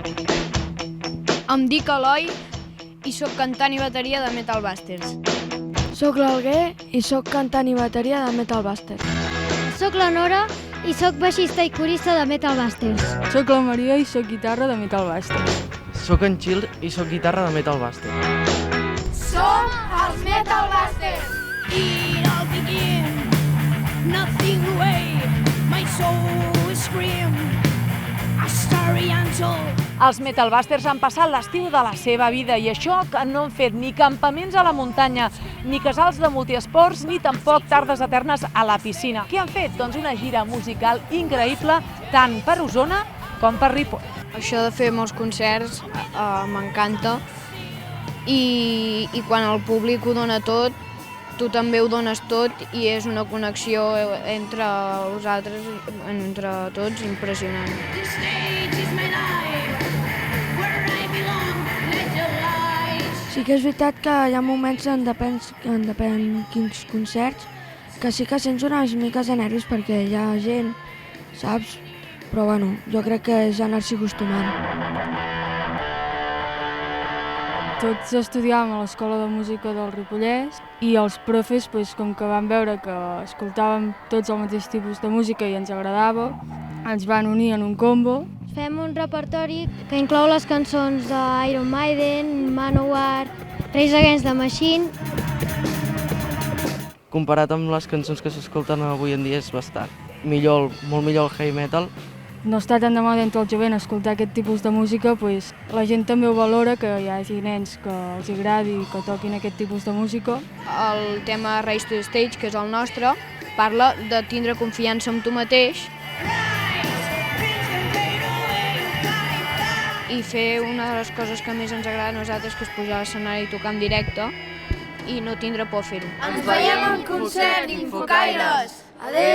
Em dic Eloi i sóc cantant i bateria de Metal Busters. Soc l'Alguer i sóc cantant i bateria de Metal Busters. Soc la Nora i sóc baixista i corista de Metal Busters. Soc la Maria i sóc guitarra de Metal Busters. Soc en Gil i sóc guitarra de Metal Busters. Som els Metal Busters! It all began, nothing away, my soul scream, a story untold. Els Metal Busters han passat l'estiu de la seva vida i això que no han fet ni campaments a la muntanya, ni casals de multiesports, ni tampoc tardes eternes a la piscina. Què han fet? Doncs una gira musical increïble, tant per Osona com per Ripoll. Això de fer molts concerts m'encanta i quan el públic ho dona tot, tu també ho dones tot i és una connexió entre vosaltres, entre tots, impressionant. Sí que és veritat que hi ha moments en depèn quins concerts, que sí que sents unes miques de nervis perquè hi ha gent, saps? Però bueno, jo crec que és anar-s'hi acostumant. Tots estudiàvem a l'Escola de Música del Ripollès i els profes, com que van veure que escoltàvem tots el mateix tipus de música i ens agradava, ens van unir en un combo. Fem un repertori que inclou les cançons d'Iron Maiden, Manowar, Rage Against the Machine. Comparat amb les cançons que s'escolten avui en dia és bastant millor, molt millor el heavy metal. No està tan de moda entre el jovent escoltar aquest tipus de música, la gent també ho valora, que hi hagi nens que els agradi i que toquin aquest tipus de música. El tema Race to the Stage, que és el nostre, parla de tindre confiança en tu mateix i fer una de les coses que més ens agrada a nosaltres, que és pujar a l'escenari i tocar en directe i no tindre por a fer-ho. Ens veiem en concert, Infocaires! Adéu!